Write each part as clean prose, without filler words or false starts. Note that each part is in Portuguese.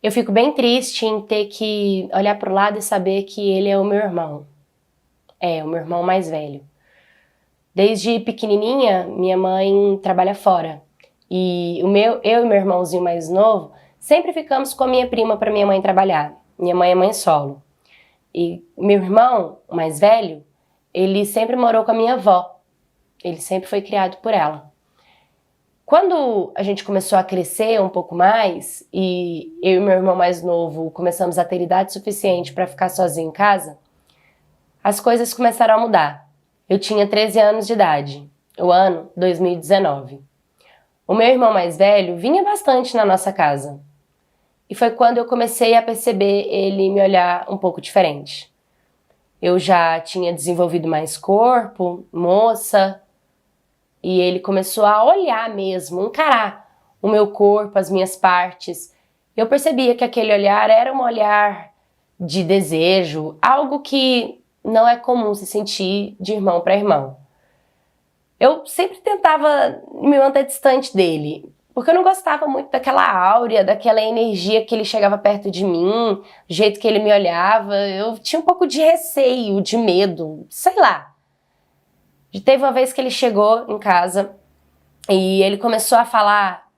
Eu fico bem triste em ter que olhar pro lado e saber que ele é o meu irmão. É, o meu irmão mais velho. Desde pequenininha, minha mãe trabalha fora. E eu e meu irmãozinho mais novo sempre ficamos com a minha prima para minha mãe trabalhar. Minha mãe é mãe solo. E meu irmão, o mais velho, ele sempre morou com a minha avó. Ele sempre foi criado por ela. Quando a gente começou a crescer um pouco mais e eu e meu irmão mais novo começamos a ter idade suficiente para ficar sozinho em casa, as coisas começaram a mudar. Eu tinha 13 anos de idade, o ano 2019. O meu irmão mais velho vinha bastante na nossa casa. E foi quando eu comecei a perceber ele me olhar um pouco diferente. Eu já tinha desenvolvido mais corpo, moça, e ele começou a olhar mesmo, encarar o meu corpo, as minhas partes. Eu percebia que aquele olhar era um olhar de desejo, algo que não é comum se sentir de irmão para irmão. Eu sempre tentava me manter distante dele, porque eu não gostava muito daquela áurea, daquela energia que ele chegava perto de mim, o jeito que ele me olhava. Eu tinha um pouco de receio, de medo, sei lá. Teve uma vez que ele chegou em casa e ele começou a falar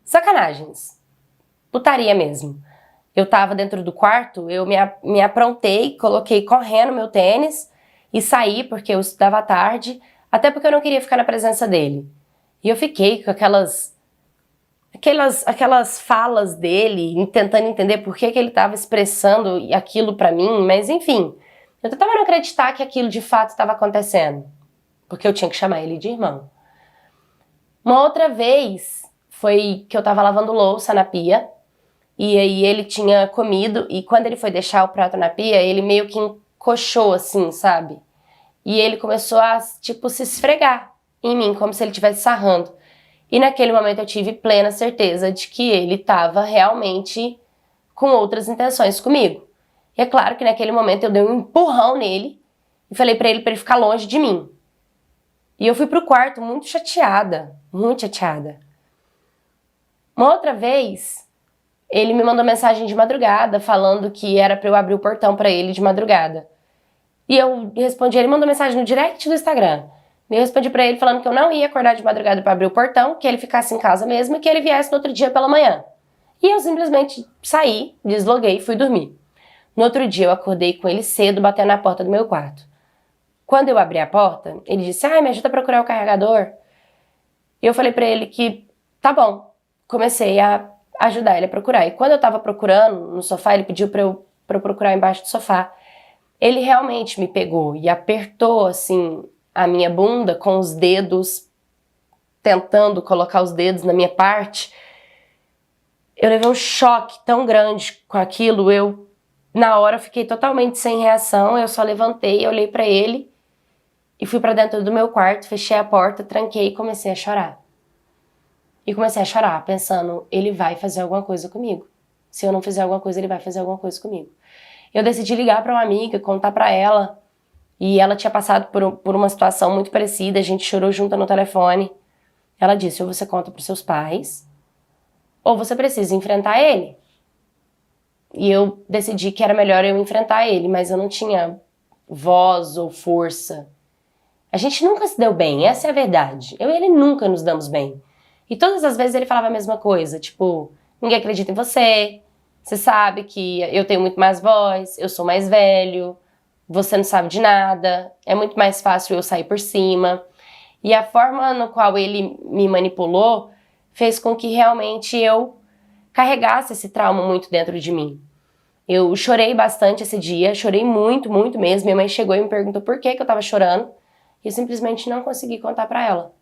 sacanagens, putaria mesmo. Eu tava dentro do quarto, eu me aprontei, coloquei correndo meu tênis e saí porque eu estudava à tarde, até porque eu não queria ficar na presença dele. E eu fiquei com aquelas falas dele, tentando entender por que ele estava expressando aquilo pra mim, mas enfim, eu tentava não acreditar que aquilo de fato estava acontecendo, porque eu tinha que chamar ele de irmão. Uma outra vez foi que eu tava lavando louça na pia, e aí ele tinha comido, e quando ele foi deixar o prato na pia, ele meio que encoxou assim, sabe? E ele começou a, tipo, se esfregar em mim, como se ele estivesse sarrando. E naquele momento eu tive plena certeza de que ele estava realmente com outras intenções comigo. E é claro que naquele momento eu dei um empurrão nele e falei pra ele ficar longe de mim. E eu fui pro quarto muito chateada, muito chateada. Uma outra vez, ele me mandou mensagem de madrugada falando que era pra eu abrir o portão pra ele de madrugada. E eu respondi, ele mandou mensagem no direct do Instagram. E eu respondi pra ele falando que eu não ia acordar de madrugada pra abrir o portão, que ele ficasse em casa mesmo e que ele viesse no outro dia pela manhã. E eu simplesmente saí, desloguei e fui dormir. No outro dia eu acordei com ele cedo, batendo na porta do meu quarto. Quando eu abri a porta, ele disse, me ajuda a procurar o carregador. E eu falei pra ele que, tá bom. Comecei a ajudar ele a procurar. E quando eu tava procurando no sofá, ele pediu pra eu procurar embaixo do sofá. Ele realmente me pegou e apertou, assim, a minha bunda com os dedos, tentando colocar os dedos na minha parte. Eu levei um choque tão grande com aquilo, na hora, fiquei totalmente sem reação, eu só levantei, olhei pra ele e fui pra dentro do meu quarto, fechei a porta, tranquei e comecei a chorar. E comecei a chorar, pensando, ele vai fazer alguma coisa comigo. Se eu não fizer alguma coisa, ele vai fazer alguma coisa comigo. Eu decidi ligar pra uma amiga, contar pra ela, e ela tinha passado por uma situação muito parecida, a gente chorou junto no telefone. Ela disse, ou você conta pros seus pais, ou você precisa enfrentar ele. E eu decidi que era melhor eu enfrentar ele, mas eu não tinha voz ou força. A gente nunca se deu bem, essa é a verdade. Eu e ele nunca nos damos bem. E todas as vezes ele falava a mesma coisa, tipo, ninguém acredita em você, você sabe que eu tenho muito mais voz, eu sou mais velho, você não sabe de nada, é muito mais fácil eu sair por cima. E a forma no qual ele me manipulou fez com que realmente eu carregasse esse trauma muito dentro de mim. Eu chorei bastante esse dia, chorei muito, muito mesmo. Minha mãe chegou e me perguntou por que eu tava chorando. E eu simplesmente não consegui contar pra ela.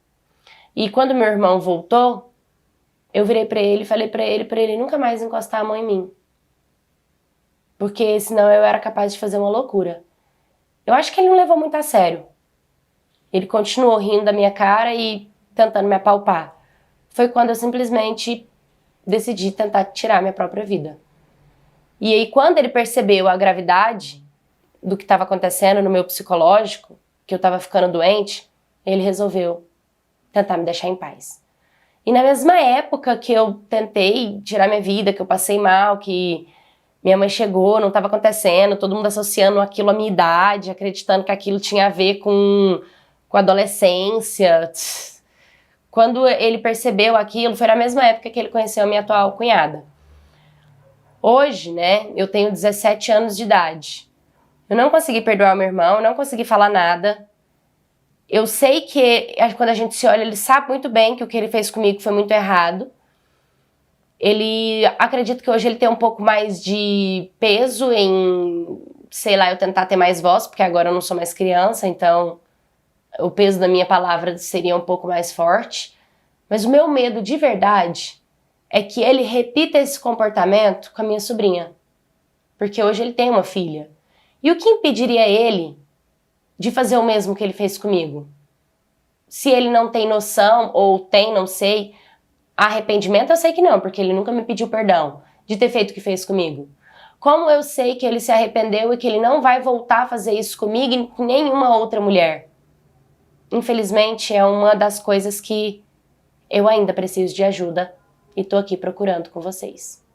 E quando meu irmão voltou, eu virei pra ele e falei pra ele nunca mais encostar a mão em mim. Porque senão eu era capaz de fazer uma loucura. Eu acho que ele não levou muito a sério. Ele continuou rindo da minha cara e tentando me apalpar. Foi quando eu simplesmente decidi tentar tirar minha própria vida. E aí quando ele percebeu a gravidade do que estava acontecendo no meu psicológico, que eu estava ficando doente, ele resolveu tentar me deixar em paz. E na mesma época que eu tentei tirar minha vida, que eu passei mal, que minha mãe chegou, não estava acontecendo, todo mundo associando aquilo à minha idade, acreditando que aquilo tinha a ver com adolescência. Quando ele percebeu aquilo, foi na mesma época que ele conheceu a minha atual cunhada. Hoje, né, eu tenho 17 anos de idade. Eu não consegui perdoar o meu irmão, eu não consegui falar nada. Eu sei que quando a gente se olha, ele sabe muito bem que o que ele fez comigo foi muito errado. Ele acredita que hoje ele tem um pouco mais de peso em, sei lá, eu tentar ter mais voz, porque agora eu não sou mais criança, então o peso da minha palavra seria um pouco mais forte. Mas o meu medo de verdade é que ele repita esse comportamento com a minha sobrinha. Porque hoje ele tem uma filha. E o que impediria ele de fazer o mesmo que ele fez comigo? Se ele não tem noção, ou tem, não sei, arrependimento eu sei que não, porque ele nunca me pediu perdão de ter feito o que fez comigo. Como eu sei que ele se arrependeu e que ele não vai voltar a fazer isso comigo e com nenhuma outra mulher? Infelizmente, é uma das coisas que eu ainda preciso de ajuda e tô aqui procurando com vocês.